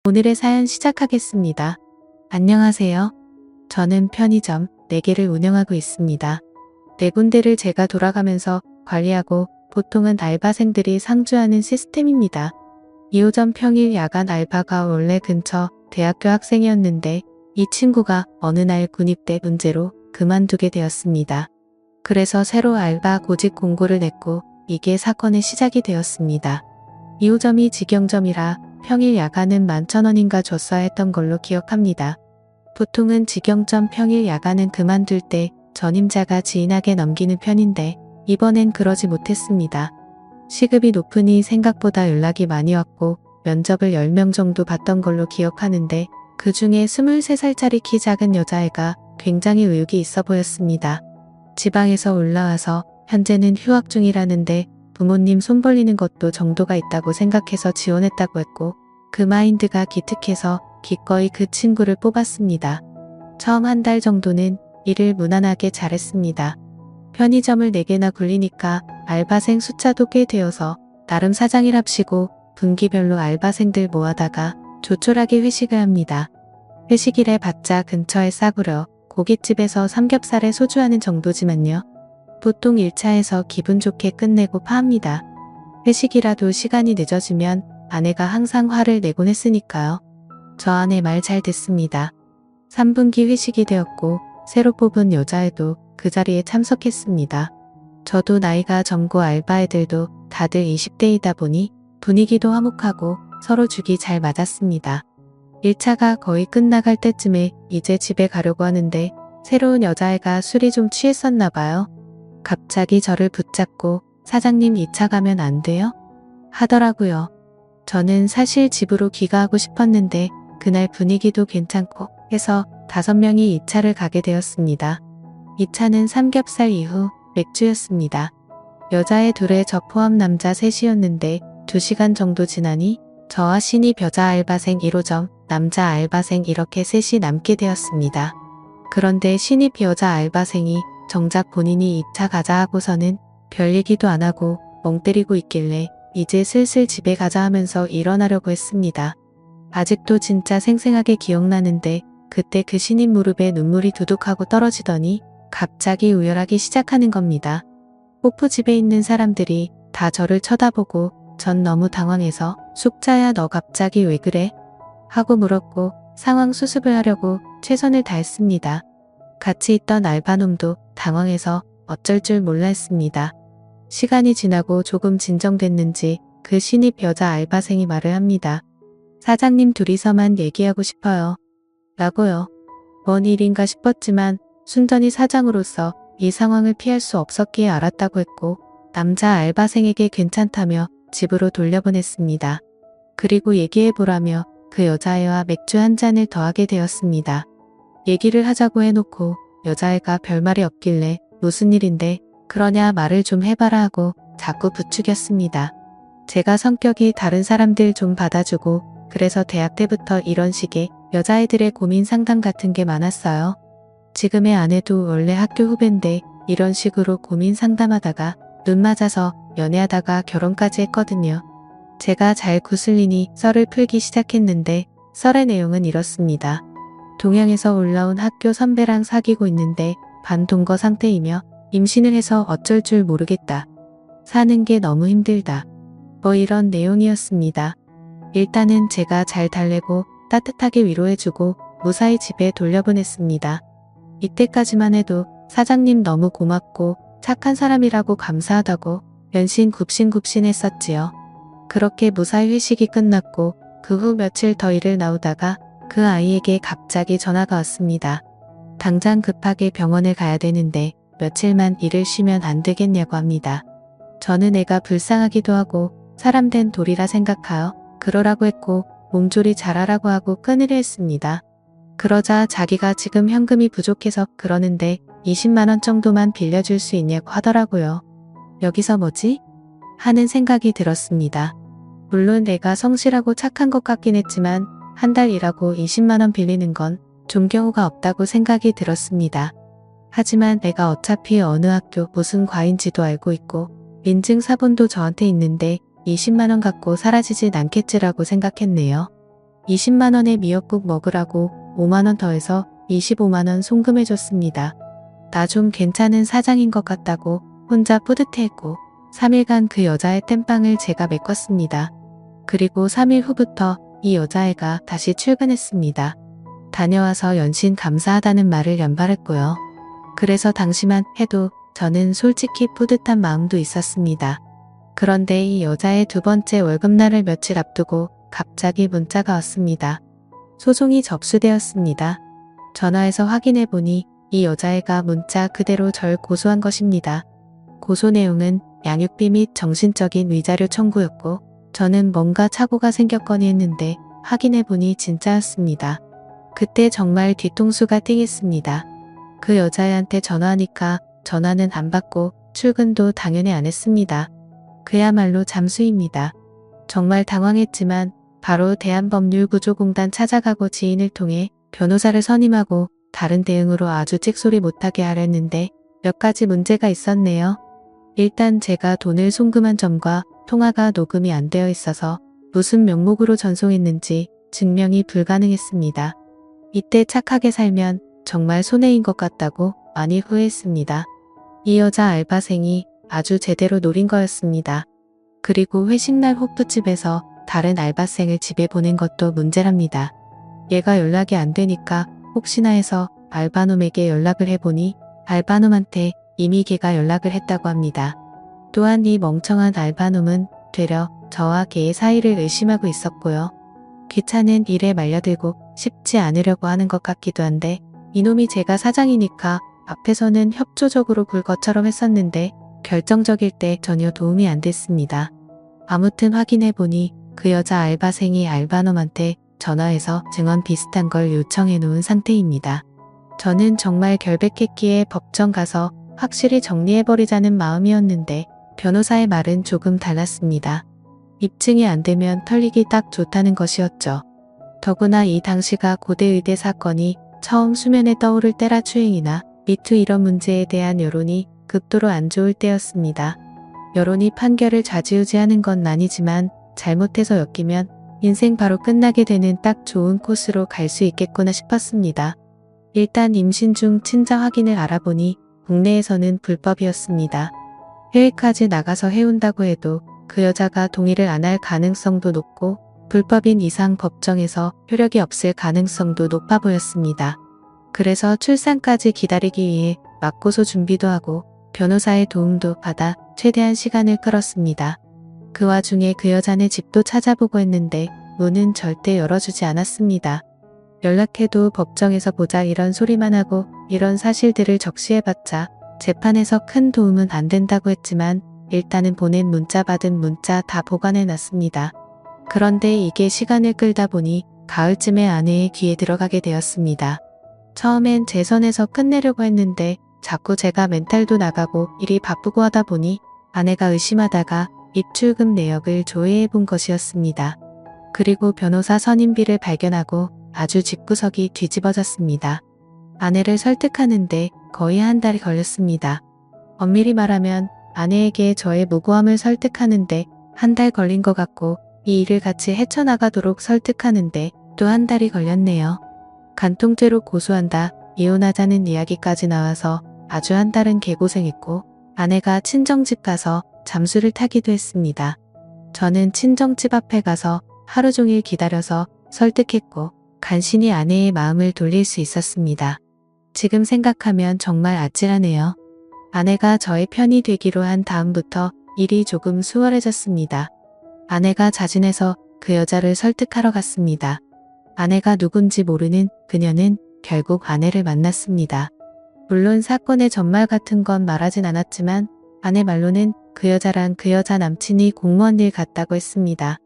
오늘의 사연 시작하겠습니다. 안녕하세요. 저는 편의점 4개를 운영하고 있습니다. 4군데를 제가 돌아가면서 관리하고 보통은 알바생들이 상주하는 시스템입니다. 2호점 평일 야간 알바가 원래 근처 대학교 학생이었는데 이 친구가 어느 날 군입대 문제로 그만두게 되었습니다. 그래서 새로 알바 고직 공고를 냈고 이게 사건의 시작이 되었습니다. 2호점이 직영점이라 평일 야간은 11,000원인가 줬어야 했던 걸로 기억합니다. 보통은 직영점 평일 야간은 그만둘 때 전임자가 지인에게 넘기는 편인데 이번엔 그러지 못했습니다. 시급이 높으니 생각보다 연락이 많이 왔고 면접을 10명 정도 봤던 걸로 기억하는데 그 중에 23살짜리 키 작은 여자애가 굉장히 의욕이 있어 보였습니다. 지방에서 올라와서 현재는 휴학 중이라는데 부모님 손 벌리는 것도 정도가 있다고 생각해서 지원했다고 했고 그 마인드가 기특해서 기꺼이 그 친구를 뽑았습니다. 처음 한 달 정도는 일을 무난하게 잘했습니다. 편의점을 4개나 굴리니까 알바생 숫자도 꽤 되어서 나름 사장이랍시고 분기별로 알바생들 모아다가 조촐하게 회식을 합니다. 회식일에 봤자 근처에 싸구려 고깃집에서 삼겹살에 소주하는 정도지만요. 보통 1차에서 기분 좋게 끝내고 파합니다. 회식이라도 시간이 늦어지면 아내가 항상 화를 내곤 했으니까요. 저 아내 말 잘 듣습니다. 3분기 회식이 되었고 새로 뽑은 여자애도 그 자리에 참석했습니다. 저도 나이가 젊고 알바애들도 다들 20대이다 보니 분위기도 화목하고 서로 죽이 잘 맞았습니다. 1차가 거의 끝나갈 때쯤에 이제 집에 가려고 하는데 새로운 여자애가 술이 좀 취했었나 봐요. 갑자기 저를 붙잡고 사장님 2차 가면 안 돼요? 하더라고요. 저는 사실 집으로 귀가하고 싶었는데 그날 분위기도 괜찮고 해서 5명이 2차를 가게 되었습니다. 2차는 삼겹살 이후 맥주였습니다. 여자애 둘에 저 포함 남자 3이었는데 2시간 정도 지나니 저와 신입 여자 알바생 1호점, 남자 알바생 이렇게 셋이 남게 되었습니다. 그런데 신입 여자 알바생이 정작 본인이 2차 가자 하고서는 별 얘기도 안 하고 멍 때리고 있길래 이제 슬슬 집에 가자 하면서 일어나려고 했습니다. 아직도 진짜 생생하게 기억나는데 그때 그 신입 무릎에 눈물이 두둑하고 떨어지더니 갑자기 우열하기 시작하는 겁니다. 호프 집에 있는 사람들이 다 저를 쳐다보고 전 너무 당황해서 숙자야 너 갑자기 왜 그래? 하고 물었고 상황 수습을 하려고 최선을 다했습니다. 같이 있던 알바놈도 당황해서 어쩔 줄 몰라 했습니다. 시간이 지나고 조금 진정됐는지 그 신입 여자 알바생이 말을 합니다. 사장님 둘이서만 얘기하고 싶어요. 라고요. 뭔 일인가 싶었지만 순전히 사장으로서 이 상황을 피할 수 없었기에 알았다고 했고 남자 알바생에게 괜찮다며 집으로 돌려보냈습니다. 그리고 얘기해보라며 그 여자애와 맥주 한 잔을 더하게 되었습니다. 얘기를 하자고 해놓고 여자애가 별말이 없길래 무슨 일인데 그러냐 말을 좀 해봐라 하고 자꾸 부추겼습니다. 제가 성격이 다른 사람들 좀 받아주고 그래서 대학 때부터 이런 식의 여자애들의 고민 상담 같은 게 많았어요. 지금의 아내도 원래 학교 후배인데 이런 식으로 고민 상담하다가 눈 맞아서 연애하다가 결혼까지 했거든요. 제가 잘 구슬리니 썰을 풀기 시작했는데 썰의 내용은 이렇습니다. 동양에서 올라온 학교 선배랑 사귀고 있는데 반동거 상태이며 임신을 해서 어쩔 줄 모르겠다. 사는 게 너무 힘들다. 뭐 이런 내용이었습니다. 일단은 제가 잘 달래고 따뜻하게 위로해주고 무사히 집에 돌려보냈습니다. 이때까지만 해도 사장님 너무 고맙고 착한 사람이라고 감사하다고 연신 굽신굽신했었지요. 그렇게 무사히 회식이 끝났고 그 후 며칠 더 일을 나오다가 그 아이에게 갑자기 전화가 왔습니다. 당장 급하게 병원에 가야 되는데 며칠만 일을 쉬면 안 되겠냐고 합니다. 저는 애가 불쌍하기도 하고 사람 된 돌이라 생각하여 그러라고 했고 몸조리 잘하라고 하고 끊으려 했습니다. 그러자 자기가 지금 현금이 부족해서 그러는데 20만원 정도만 빌려줄 수 있냐고 하더라고요. 여기서 뭐지? 하는 생각이 들었습니다. 물론 내가 성실하고 착한 것 같긴 했지만 한 달 일하고 20만원 빌리는 건 좀 경우가 없다고 생각이 들었습니다. 하지만 내가 어차피 어느 학교 무슨 과인지도 알고 있고 인증 사본도 저한테 있는데 20만원 갖고 사라지진 않겠지라고 생각했네요. 20만원의 미역국 먹으라고 5만원 더해서 25만원 송금해줬습니다. 나 좀 괜찮은 사장인 것 같다고 혼자 뿌듯해했고 3일간 그 여자의 땜빵을 제가 메꿨습니다. 그리고 3일 후부터 이 여자애가 다시 출근했습니다. 다녀와서 연신 감사하다는 말을 연발했고요. 그래서 당시만 해도 저는 솔직히 뿌듯한 마음도 있었습니다. 그런데 이 여자의 두 번째 월급날을 며칠 앞두고 갑자기 문자가 왔습니다. 소송이 접수되었습니다. 전화해서 확인해 보니 이 여자애가 문자 그대로 절 고소한 것입니다. 고소 내용은 양육비 및 정신적인 위자료 청구였고 저는 뭔가 착오가 생겼거니 했는데 확인해 보니 진짜였습니다. 그때 정말 뒤통수가 띵했습니다. 그 여자애한테 전화하니까 전화는 안 받고 출근도 당연히 안 했습니다. 그야말로 잠수입니다. 정말 당황했지만 바로 대한법률구조공단 찾아가고 지인을 통해 변호사를 선임하고 다른 대응으로 아주 찍소리 못하게 하려는데 몇 가지 문제가 있었네요. 일단 제가 돈을 송금한 점과 통화가 녹음이 안 되어 있어서 무슨 명목으로 전송했는지 증명이 불가능했습니다. 이때 착하게 살면 정말 손해인 것 같다고 많이 후회했습니다. 이 여자 알바생이 아주 제대로 노린 거였습니다. 그리고 회식날 호프집에서 다른 알바생을 집에 보낸 것도 문제랍니다. 얘가 연락이 안 되니까 혹시나 해서 알바놈에게 연락을 해보니 알바놈한테 이미 걔가 연락을 했다고 합니다. 또한 이 멍청한 알바놈은 되려 저와 걔의 사이를 의심하고 있었고요. 귀찮은 일에 말려들고 싶지 않으려고 하는 것 같기도 한데 이놈이 제가 사장이니까 앞에서는 협조적으로 굴 것처럼 했었는데 결정적일 때 전혀 도움이 안 됐습니다. 아무튼 확인해보니 그 여자 알바생이 알바놈한테 전화해서 증언 비슷한 걸 요청해 놓은 상태입니다. 저는 정말 결백했기에 법정 가서 확실히 정리해버리자는 마음이었는데 변호사의 말은 조금 달랐습니다. 입증이 안 되면 털리기 딱 좋다는 것이었죠. 더구나 이 당시가 고대의대 사건이 처음 수면에 떠오를 때라 추행이나 미투 이런 문제에 대한 여론이 극도로 안 좋을 때였습니다. 여론이 판결을 좌지우지하는 건 아니지만 잘못해서 엮이면 인생 바로 끝나게 되는 딱 좋은 코스로 갈 수 있겠구나 싶었습니다. 일단 임신 중 친자 확인을 알아보니 국내에서는 불법이었습니다. 해외까지 나가서 해온다고 해도 그 여자가 동의를 안 할 가능성도 높고 불법인 이상 법정에서 효력이 없을 가능성도 높아 보였습니다. 그래서 출산까지 기다리기 위해 맞고소 준비도 하고 변호사의 도움도 받아 최대한 시간을 끌었습니다. 그 와중에 그 여자네 집도 찾아보고 했는데 문은 절대 열어주지 않았습니다. 연락해도 법정에서 보자 이런 소리만 하고 이런 사실들을 적시해봤자 재판에서 큰 도움은 안 된다고 했지만 일단은 보낸 문자 받은 문자 다 보관해놨습니다. 그런데 이게 시간을 끌다 보니 가을쯤에 아내의 귀에 들어가게 되었습니다. 처음엔 제 선에서 끝내려고 했는데 자꾸 제가 멘탈도 나가고 일이 바쁘고 하다 보니 아내가 의심하다가 입출금 내역을 조회해 본 것이었습니다. 그리고 변호사 선임비를 발견하고 아주 집구석이 뒤집어졌습니다. 아내를 설득하는데 거의 한 달이 걸렸습니다. 엄밀히 말하면 아내에게 저의 무고함을 설득하는데 한 달 걸린 것 같고 이 일을 같이 헤쳐나가도록 설득하는데 또 한 달이 걸렸네요. 간통죄로 고소한다, 이혼하자는 이야기까지 나와서 아주 한 달은 개고생했고 아내가 친정집 가서 잠수를 타기도 했습니다. 저는 친정집 앞에 가서 하루 종일 기다려서 설득했고 간신히 아내의 마음을 돌릴 수 있었습니다. 지금 생각하면 정말 아찔하네요. 아내가 저의 편이 되기로 한 다음부터 일이 조금 수월해졌습니다. 아내가 자진해서 그 여자를 설득하러 갔습니다. 아내가 누군지 모르는 그녀는 결국 아내를 만났습니다. 물론 사건의 전말 같은 건 말하진 않았지만 아내 말로는 그 여자랑 그 여자 남친이 공무원 일 같다고 했습니다.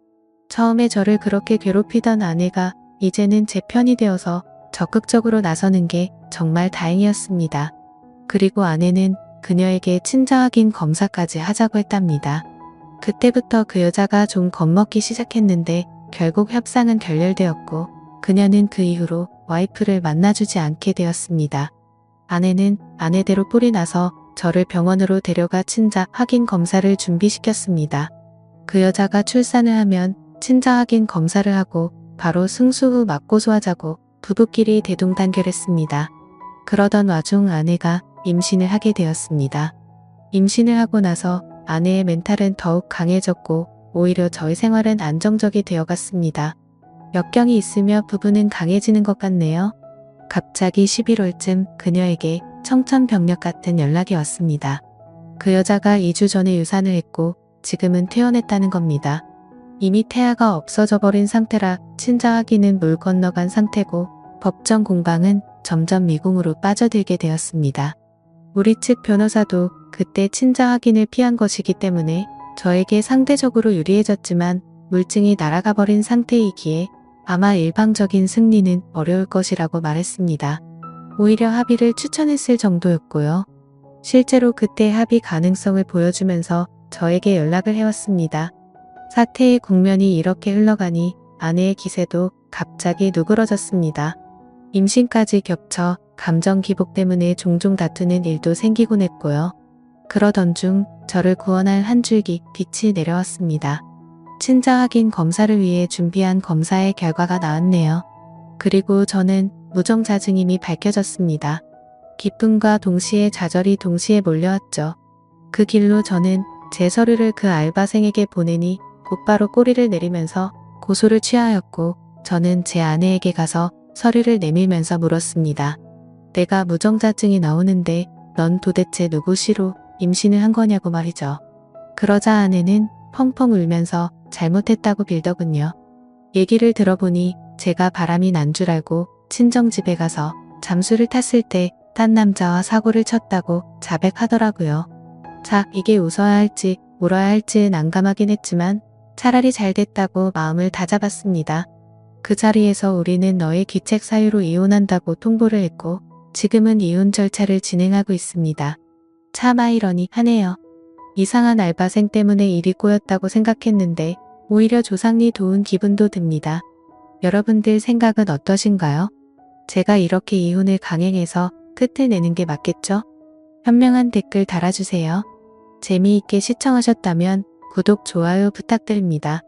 처음에 저를 그렇게 괴롭히던 아내가 이제는 제 편이 되어서 적극적으로 나서는 게 정말 다행이었습니다. 그리고 아내는 그녀에게 친자 확인 검사까지 하자고 했답니다. 그때부터 그 여자가 좀 겁먹기 시작했는데 결국 협상은 결렬되었고 그녀는 그 이후로 와이프를 만나주지 않게 되었습니다. 아내는 아내대로 뿔이 나서 저를 병원으로 데려가 친자 확인 검사를 준비시켰습니다. 그 여자가 출산을 하면 친자 확인 검사를 하고 바로 승수 후 맞고소하자고 부부끼리 대동단결했습니다. 그러던 와중 아내가 임신을 하게 되었습니다. 임신을 하고 나서 아내의 멘탈은 더욱 강해졌고 오히려 저희 생활은 안정적이 되어갔습니다. 역경이 있으며 부부는 강해지는 것 같네요. 갑자기 11월쯤 그녀에게 청천벽력 같은 연락이 왔습니다. 그 여자가 2주 전에 유산을 했고 지금은 퇴원했다는 겁니다. 이미 태아가 없어져 버린 상태라 친자 확인은 물 건너간 상태고 법정 공방은 점점 미궁으로 빠져들게 되었습니다. 우리 측 변호사도 그때 친자 확인을 피한 것이기 때문에 저에게 상대적으로 유리해졌지만 물증이 날아가 버린 상태이기에 아마 일방적인 승리는 어려울 것이라고 말했습니다. 오히려 합의를 추천했을 정도였고요. 실제로 그때 합의 가능성을 보여주면서 저에게 연락을 해왔습니다. 사태의 국면이 이렇게 흘러가니 아내의 기세도 갑자기 누그러졌습니다. 임신까지 겹쳐 감정 기복 때문에 종종 다투는 일도 생기곤 했고요. 그러던 중 저를 구원할 한 줄기 빛이 내려왔습니다. 친자 확인 검사를 위해 준비한 검사의 결과가 나왔네요. 그리고 저는 무정자증임이 밝혀졌습니다. 기쁨과 동시에 좌절이 동시에 몰려왔죠. 그 길로 저는 제 서류를 그 알바생에게 보내니 곧바로 꼬리를 내리면서 고소를 취하였고 저는 제 아내에게 가서 서류를 내밀면서 물었습니다. 내가 무정자증이 나오는데 넌 도대체 누구 시로 임신을 한 거냐고 말이죠. 그러자 아내는 펑펑 울면서 잘못했다고 빌더군요. 얘기를 들어보니 제가 바람이 난 줄 알고 친정집에 가서 잠수를 탔을 때 딴 남자와 사고를 쳤다고 자백하더라고요. 자, 이게 웃어야 할지 울어야 할지 난감하긴 했지만 차라리 잘 됐다고 마음을 다잡았습니다. 그 자리에서 우리는 너의 기책 사유로 이혼한다고 통보를 했고 지금은 이혼 절차를 진행하고 있습니다. 참 아이러니하네요. 이상한 알바생 때문에 일이 꼬였다고 생각했는데 오히려 조상리 도운 기분도 듭니다. 여러분들 생각은 어떠신가요? 제가 이렇게 이혼을 강행해서 끝을 내는 게 맞겠죠? 현명한 댓글 달아주세요. 재미있게 시청하셨다면 구독, 좋아요 부탁드립니다.